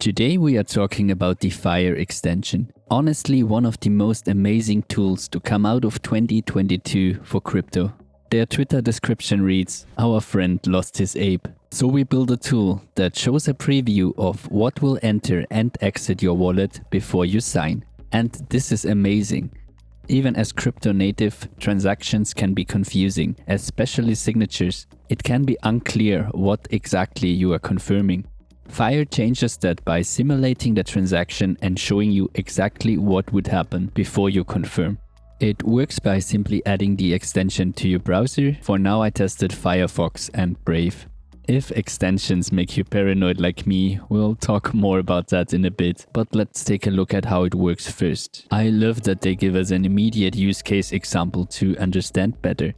Today we are talking about the Fire extension. Honestly, one of the most amazing tools to come out of 2022 for crypto. Their Twitter description reads, "Our friend lost his ape." So we built a tool that shows a preview of what will enter and exit your wallet before you sign. And this is amazing. Even as crypto native, transactions can be confusing, especially signatures. It can be unclear what exactly you are confirming. Fire changes that by simulating the transaction and showing you exactly what would happen before you confirm. It works by simply adding the extension to your browser. For now I tested Firefox and Brave. If extensions make you paranoid like me, we'll talk more about that in a bit, but let's take a look at how it works first. I love that they give us an immediate use case example to understand better.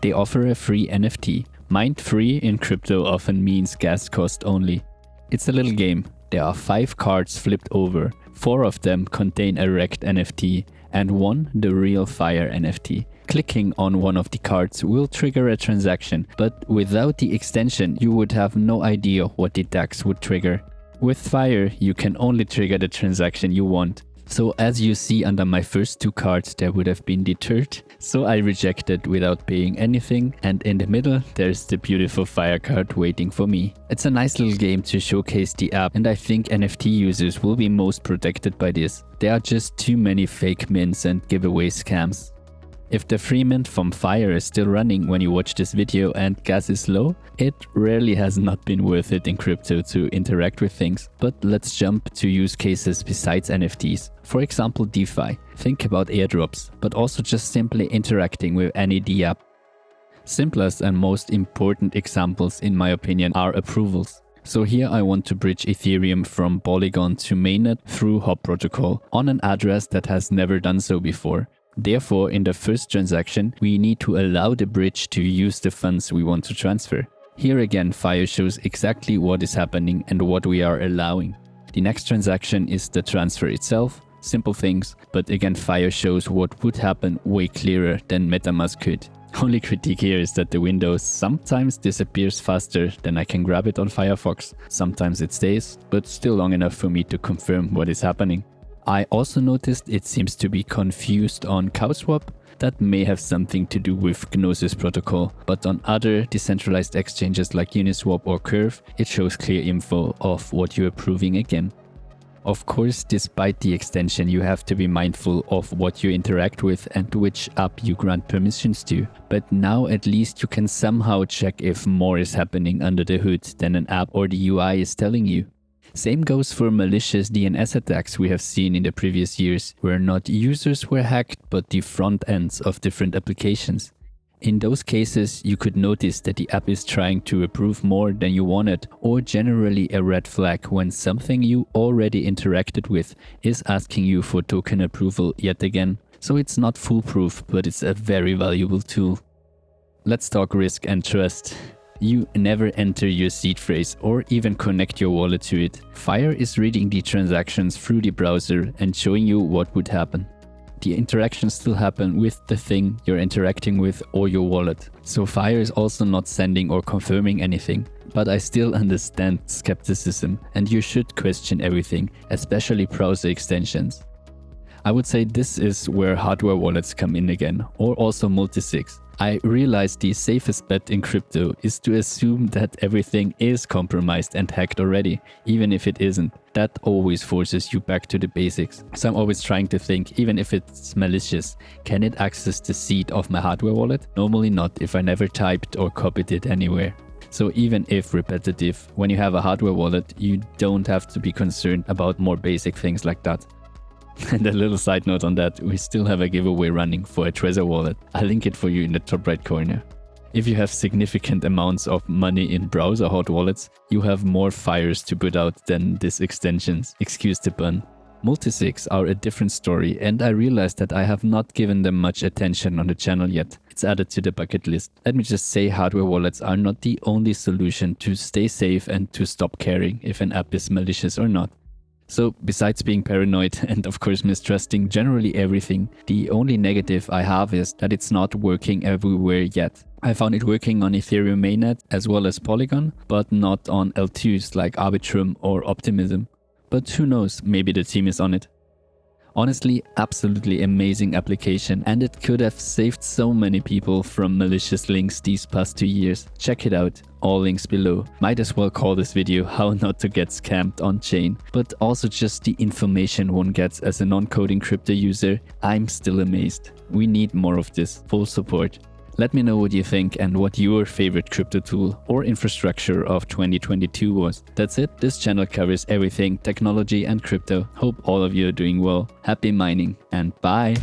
They offer a free NFT. Mined free in crypto often means gas cost only. It's a little game. There are 5 cards flipped over. 4 of them contain a wrecked NFT and 1 the real Fire NFT. Clicking on one of the cards will trigger a transaction, but without the extension you would have no idea what the DAX would trigger. With Fire you can only trigger the transaction you want. So as you see under my first 2 cards, there would have been the third, so I rejected without paying anything, and in the middle there's the beautiful Fire card waiting for me. It's a nice little game to showcase the app, and I think NFT users will be most protected by this. There are just too many fake mints and giveaway scams. If the free mint from Fire is still running when you watch this video and gas is low, it rarely has not been worth it in crypto to interact with things. But let's jump to use cases besides NFTs. For example, DeFi. Think about airdrops, but also just simply interacting with any DApp. Simplest and most important examples in my opinion are approvals. So here I want to bridge Ethereum from Polygon to mainnet through Hop protocol on an address that has never done so before. Therefore, in the first transaction, we need to allow the bridge to use the funds we want to transfer. Here again, Fire shows exactly what is happening and what we are allowing. The next transaction is the transfer itself. Simple things, but again Fire shows what would happen way clearer than MetaMask could. Only critique here is that the window sometimes disappears faster than I can grab it on Firefox. Sometimes it stays, but still long enough for me to confirm what is happening. I also noticed it seems to be confused on CowSwap. That may have something to do with Gnosis protocol, but on other decentralized exchanges like Uniswap or Curve, it shows clear info of what you're approving again. Of course, despite the extension, you have to be mindful of what you interact with and which app you grant permissions to. But now at least you can somehow check if more is happening under the hood than an app or the UI is telling you. Same goes for malicious DNS attacks we have seen in the previous years, where not users were hacked but the front ends of different applications. In those cases, you could notice that the app is trying to approve more than you wanted, or generally a red flag when something you already interacted with is asking you for token approval yet again. So it's not foolproof, but it's a very valuable tool. Let's talk risk and trust. You never enter your seed phrase or even connect your wallet to it. Fire is reading the transactions through the browser and showing you what would happen. The interactions still happen with the thing you're interacting with or your wallet. So Fire is also not sending or confirming anything. But I still understand skepticism, and you should question everything, especially browser extensions. I would say this is where hardware wallets come in again, or also multisigs. I realize the safest bet in crypto is to assume that everything is compromised and hacked already, even if it isn't. That always forces you back to the basics. So I'm always trying to think, even if it's malicious, can it access the seed of my hardware wallet? Normally not, if I never typed or copied it anywhere. So even if repetitive, when you have a hardware wallet, you don't have to be concerned about more basic things like that. And a little side note on that, we still have a giveaway running for a Trezor wallet. I'll link it for you in the top right corner. If you have significant amounts of money in browser hot wallets, you have more fires to put out than these extensions. Excuse the pun. Multisigs are a different story, and I realized that I have not given them much attention on the channel yet. It's added to the bucket list. Let me just say, hardware wallets are not the only solution to stay safe and to stop caring if an app is malicious or not. So besides being paranoid and of course mistrusting generally everything, the only negative I have is that it's not working everywhere yet. I found it working on Ethereum mainnet as well as Polygon, but not on L2s like Arbitrum or Optimism. but who knows, maybe the team is on it. Honestly, absolutely amazing application, and it could have saved so many people from malicious links these past 2 years. Check it out, all links below. Might as well call this video how not to get scammed on chain, but also just the information one gets as a non-coding crypto user. I'm still amazed. We need more of this, full support. Let me know what you think and what your favorite crypto tool or infrastructure of 2022 was. That's it. This channel covers everything technology and crypto. Hope all of you are doing well. Happy mining and bye!